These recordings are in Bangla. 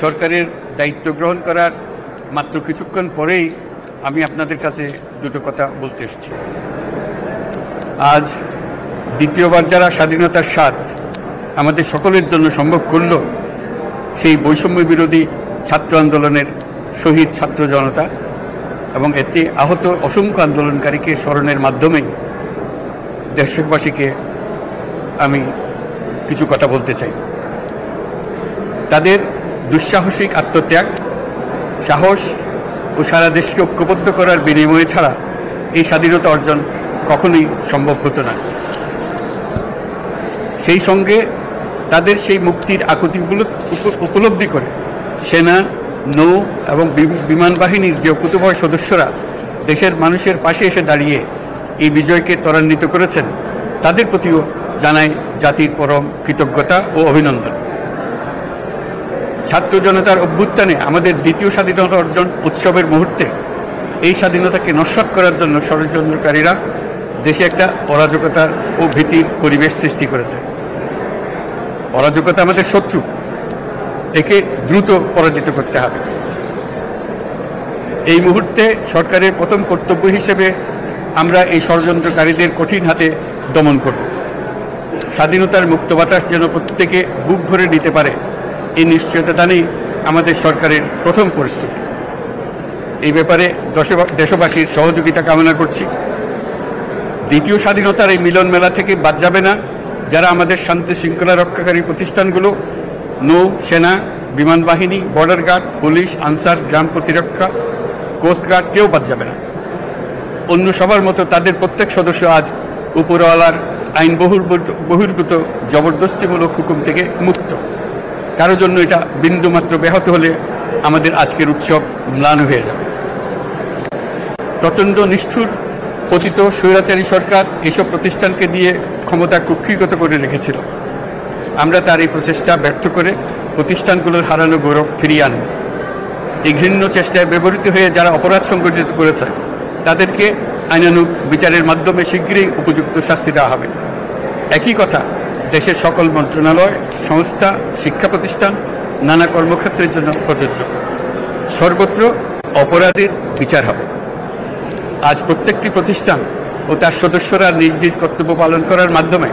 সরকারের দায়িত্ব গ্রহণ করার মাত্র কিছুক্ষণ পরেই আমি আপনাদের কাছে দুটো কথা বলতে এসেছি। আজ দ্বিতীয়বার যারা স্বাধীনতার স্বাদ আমাদের সকলের জন্য সম্ভব করল, সেই বৈষম্য বিরোধী ছাত্র আন্দোলনের শহীদ ছাত্র জনতা এবং এতে আহত অসংখ্য আন্দোলনকারীকে স্মরণের মাধ্যমেই দেশবাসীকে আমি কিছু কথা বলতে চাই। তাদের দুঃসাহসিক আত্মত্যাগ, সাহস ও সারা দেশকে ঐক্যবদ্ধ করার বিনিময়ে ছাড়া এই স্বাধীনতা অর্জন কখনোই সম্ভব হতো না। সেই সঙ্গে তাদের সেই মুক্তির আকুতিগুলো উপলব্ধি করে সেনা, নৌ এবং বিমান বাহিনীর যে অকুতোভয় সদস্যরা দেশের মানুষের পাশে এসে দাঁড়িয়ে এই বিজয়কে ত্বরান্বিত করেছেন, তাদের প্রতিও জানাই জাতির পরম কৃতজ্ঞতা ও অভিনন্দন। ছাত্র জনতার অভ্যুত্থানে আমাদের দ্বিতীয় স্বাধীনতা অর্জন উৎসবের মুহূর্তে এই স্বাধীনতাকে নস্যাৎ করার জন্য ষড়যন্ত্রকারীরা দেশে একটা অরাজকতার ও ভীতির পরিবেশ সৃষ্টি করেছে। অরাজকতা আমাদের শত্রু, একে দ্রুত পরাজিত করতে হবে। এই মুহূর্তে সরকারের প্রথম কর্তব্য হিসেবে আমরা এই ষড়যন্ত্রকারীদের কঠিন হাতে দমন করব। স্বাধীনতার মুক্ত বাতাস যেন প্রত্যেকে বুক ভরে নিতে পারে, এই নিশ্চয়তা দানেই আমাদের সরকারের প্রথম পরিস্থিতি। এই ব্যাপারে দেশবাসীর সহযোগিতা কামনা করছি। দ্বিতীয় স্বাধীনতার এই মিলন মেলা থেকে বাদ যাবে না যারা আমাদের শান্তি শৃঙ্খলা রক্ষাকারী প্রতিষ্ঠানগুলো, নৌ, সেনা, বিমান বাহিনী, বর্ডার গার্ড, পুলিশ, আনসার, গ্রাম প্রতিরক্ষা, কোস্টগার্ড, কেউ বাদ যাবে না। অন্য সবার মতো তাদের প্রত্যেক সদস্য আজ উপরওয়ালার আইন বহির্ভূত জবরদস্তিমূলক হুকুম থেকে মুক্ত। কারোর জন্য এটা বিন্দুমাত্র ব্যাহত হলে আমাদের আজকের উৎসব ম্লান হয়ে যাবে। প্রচণ্ড নিষ্ঠুর পতিত স্বৈরাচারী সরকার এসব প্রতিষ্ঠানকে দিয়ে ক্ষমতা কুক্ষিগত করে রেখেছিল। আমরা তার এই প্রচেষ্টা ব্যর্থ করে প্রতিষ্ঠানগুলোর হারানো গৌরব ফিরিয়ে আনব। এই ঘৃণ্য চেষ্টায় ব্যবহৃত হয়ে যারা অপরাধ সংগঠিত করেছে তাদেরকে আইনানুগ বিচারের মাধ্যমে শীঘ্রই উপযুক্ত শাস্তি দেওয়া হবে। একই কথা দেশের সকল মন্ত্রণালয়, সংস্থা, শিক্ষা প্রতিষ্ঠান, নানা কর্মক্ষেত্রের জন্য প্রযোজ্য। সর্বত্র অপরাধের বিচার হবে। আজ প্রত্যেকটি প্রতিষ্ঠান ও তার সদস্যরা নিজ নিজ কর্তব্য পালন করার মাধ্যমে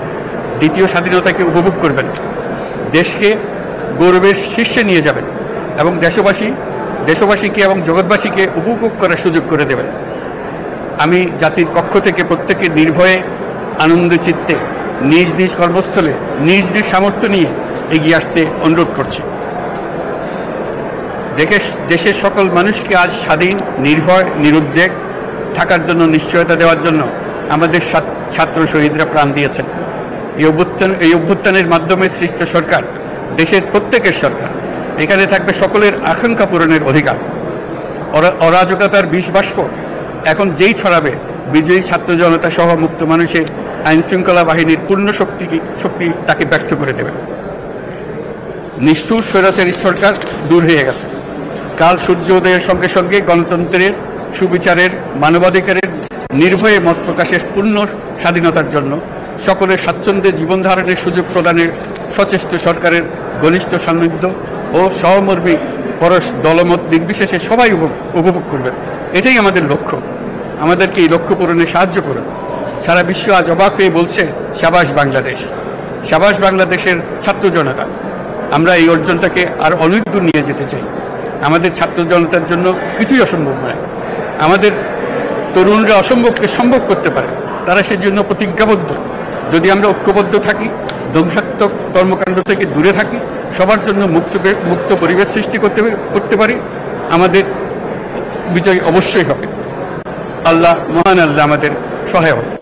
দ্বিতীয় স্বাধীনতাকে উপভোগ করবেন, দেশকে গৌরবের শীর্ষে নিয়ে যাবেন এবং দেশবাসীকে এবং জগৎবাসীকে উপভোগ করার সুযোগ করে দেবেন। আমি জাতির পক্ষ থেকে প্রত্যেকে নির্ভয়ে আনন্দ চিত্তে নিজ নিজ কর্মস্থলে নিজ নিজ সামর্থ্য নিয়ে এগিয়ে আসতে অনুরোধ করছি। দেশের সকল মানুষকে আজ স্বাধীন, নির্ভয়, নিরুদ্বেগ থাকার জন্য নিশ্চয়তা দেওয়ার জন্য আমাদের ছাত্র শহীদরা প্রাণ দিয়েছেন। এই অভ্যুত্থানের মাধ্যমে সৃষ্ট সরকার দেশের প্রত্যেকের সরকার। এখানে থাকবে সকলের আকাঙ্ক্ষা পূরণের অধিকার। অরাজকতার বিষ বাষ্প এখন যেই ছড়াবে, বিজয়ী ছাত্র জনতা সহ মুক্ত মানুষের আইন শৃঙ্খলা বাহিনীর পূর্ণ শক্তি তাকে ব্যর্থ করে দেবে। নিষ্ঠুর স্বৈরাচারী সরকার দূর হয়ে গেছে। কাল সূর্য উদয়ের সঙ্গে সঙ্গে গণতন্ত্রের, সুবিচারের, মানবাধিকারের নির্ভয়ে মত প্রকাশের পূর্ণ স্বাধীনতার জন্য সকলের স্বাচ্ছন্দ্যে জীবন ধারণের সুযোগ প্রদানের সচেষ্ট সরকারের ঘনিষ্ঠ সান্নিধ্য ও সহমর্মী পরশ দলমত নির্বিশেষে সবাই উপভোগ করবে। এটাই আমাদের লক্ষ্য। আমাদেরকে এই লক্ষ্য পূরণে সাহায্য করুন। সারা বিশ্ব আজ অবাক হয়ে বলছে, সাবাস বাংলাদেশ, সাবাস বাংলাদেশের ছাত্র জনতা। আমরা এই অর্জনটাকে আর অনেক দূর নিয়ে যেতে চাই। আমাদের ছাত্র জনতার জন্য কিছুই অসম্ভব নয়। আমাদের তরুণরা অসম্ভবকে সম্ভব করতে পারে, তারা সেজন্য প্রতিজ্ঞাবদ্ধ। যদি আমরা ঐক্যবদ্ধ থাকি, ধ্বংসাত্মক কর্মকাণ্ড থেকে দূরে থাকি, সবার জন্য মুক্ত পরিবেশ সৃষ্টি করতে পারি, আমাদের বিজয় অবশ্যই হবে। আল্লাহ, মহান আল্লাহ আমাদের সহায় হবে।